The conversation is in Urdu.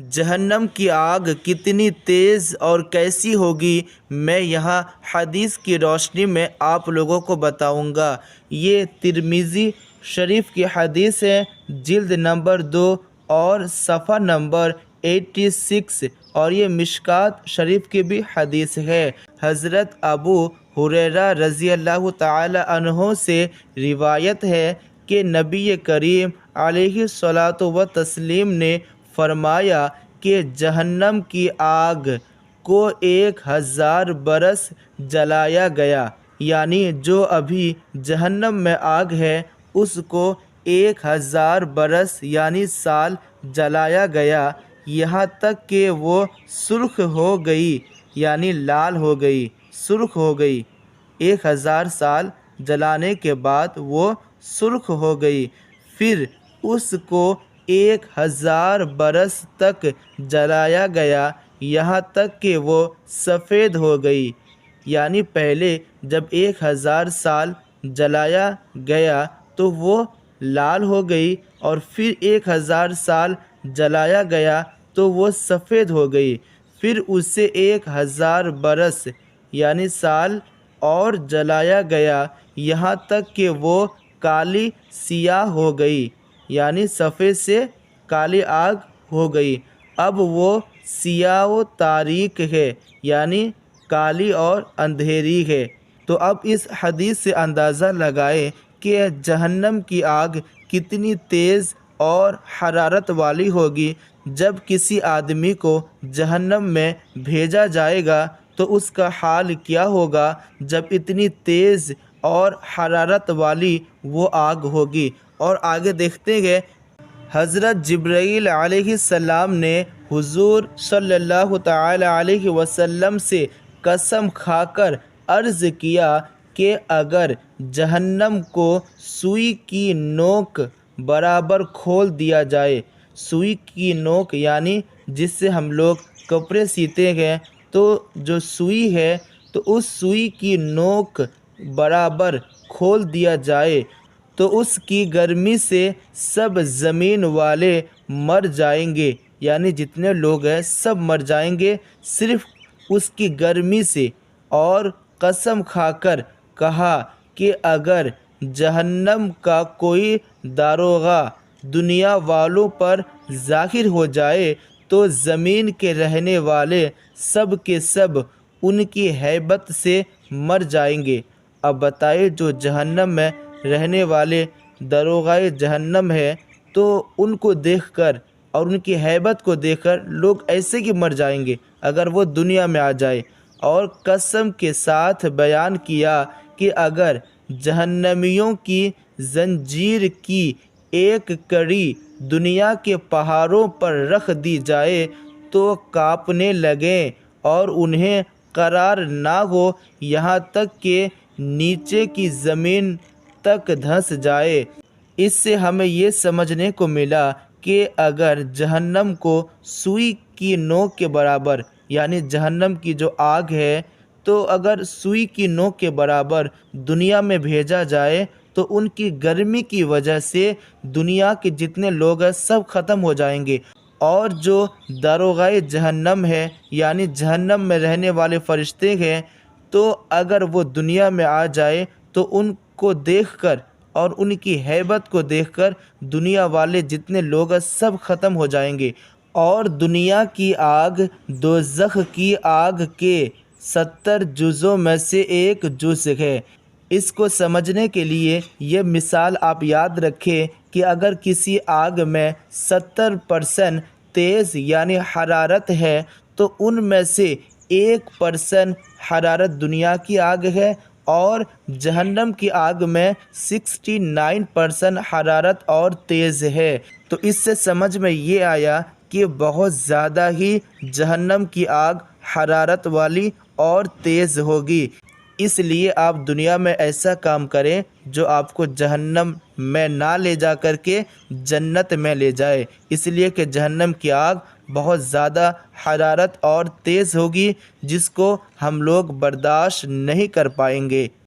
جہنم کی آگ کتنی تیز اور کیسی ہوگی، میں یہاں حدیث کی روشنی میں آپ لوگوں کو بتاؤں گا۔ یہ ترمذی شریف کی حدیث ہے، جلد نمبر 2 اور صفحہ نمبر 86، اور یہ مشکوٰۃ شریف کی بھی حدیث ہے۔ حضرت ابو ہریرہ رضی اللہ تعالی عنہ سے روایت ہے کہ نبی کریم علیہ الصلاۃ والتسلیم نے فرمایا کہ جہنم کی آگ کو 1000 برس جلایا گیا، یعنی جو ابھی جہنم میں آگ ہے اس کو 1000 برس یعنی سال جلایا گیا، یہاں تک کہ وہ سرخ ہو گئی، یعنی لال ہو گئی، سرخ ہو گئی۔ 1000 سال جلانے کے بعد وہ سرخ ہو گئی، پھر اس کو 1000 برس تک جلایا گیا، یہاں تک کہ وہ سفید ہو گئی۔ یعنی پہلے جب 1000 سال جلایا گیا تو وہ لال ہو گئی، اور پھر 1000 سال جلایا گیا تو وہ سفید ہو گئی، پھر اسے 1000 برس یعنی سال اور جلایا گیا، یہاں تک کہ وہ کالی سیاہ ہو گئی، یعنی سفید سے کالی آگ ہو گئی۔ اب وہ سیاہ و تاریک ہے، یعنی کالی اور اندھیری ہے۔ تو اب اس حدیث سے اندازہ لگائیں کہ جہنم کی آگ کتنی تیز اور حرارت والی ہوگی۔ جب کسی آدمی کو جہنم میں بھیجا جائے گا تو اس کا حال کیا ہوگا جب اتنی تیز اور حرارت والی وہ آگ ہوگی۔ اور آگے دیکھتے گئے، حضرت جبرائیل علیہ السلام نے حضور صلی اللہ تعالی علیہ وسلم سے قسم کھا کر عرض کیا کہ اگر جہنم کو سوئی کی نوک برابر کھول دیا جائے، سوئی کی نوک یعنی جس سے ہم لوگ کپڑے سیتے ہیں، تو جو سوئی ہے تو اس سوئی کی نوک برابر کھول دیا جائے تو اس کی گرمی سے سب زمین والے مر جائیں گے، یعنی جتنے لوگ ہیں سب مر جائیں گے صرف اس کی گرمی سے۔ اور قسم کھا کر کہا کہ اگر جہنم کا کوئی داروغہ دنیا والوں پر ظاہر ہو جائے تو زمین کے رہنے والے سب کے سب ان کی ہیبت سے مر جائیں گے۔ اب بتائیے، جو جہنم میں رہنے والے داروغۂ جہنم ہے تو ان کو دیکھ کر اور ان کی ہیبت کو دیکھ کر لوگ ایسے ہی مر جائیں گے اگر وہ دنیا میں آ جائے۔ اور قسم کے ساتھ بیان کیا کہ اگر جہنمیوں کی زنجیر کی ایک کڑی دنیا کے پہاڑوں پر رکھ دی جائے تو کانپنے لگیں اور انہیں قرار نہ ہو، یہاں تک کہ نیچے کی زمین تک دھنس جائے۔ اس سے ہمیں یہ سمجھنے کو ملا کہ اگر جہنم کو سوئی کی نوک کے برابر، یعنی جہنم کی جو آگ ہے، تو اگر سوئی کی نوک کے برابر دنیا میں بھیجا جائے تو ان کی گرمی کی وجہ سے دنیا کے جتنے لوگ ہیں سب ختم ہو جائیں گے۔ اور جو داروغۂ جہنم ہے، یعنی جہنم میں رہنے والے فرشتے ہیں، تو اگر وہ دنیا میں آ جائے تو ان کو دیکھ کر اور ان کی ہیبت کو دیکھ کر دنیا والے جتنے لوگ ہیں سب ختم ہو جائیں گے۔ اور دنیا کی آگ دوزخ کی آگ کے 70 جزوں میں سے ایک جز ہے۔ اس کو سمجھنے کے لیے یہ مثال آپ یاد رکھیں کہ اگر کسی آگ میں 70% تیز یعنی حرارت ہے تو ان میں سے 1% حرارت دنیا کی آگ ہے، اور جہنم کی آگ میں 69% حرارت اور تیز ہے۔ تو اس سے سمجھ میں یہ آیا کہ بہت زیادہ ہی جہنم کی آگ حرارت والی اور تیز ہوگی۔ اس لیے آپ دنیا میں ایسا کام کریں جو آپ کو جہنم میں نہ لے جا کر کے جنت میں لے جائے، اس لیے کہ جہنم کی آگ بہت زیادہ حرارت اور تیز ہوگی جس کو ہم لوگ برداشت نہیں کر پائیں گے۔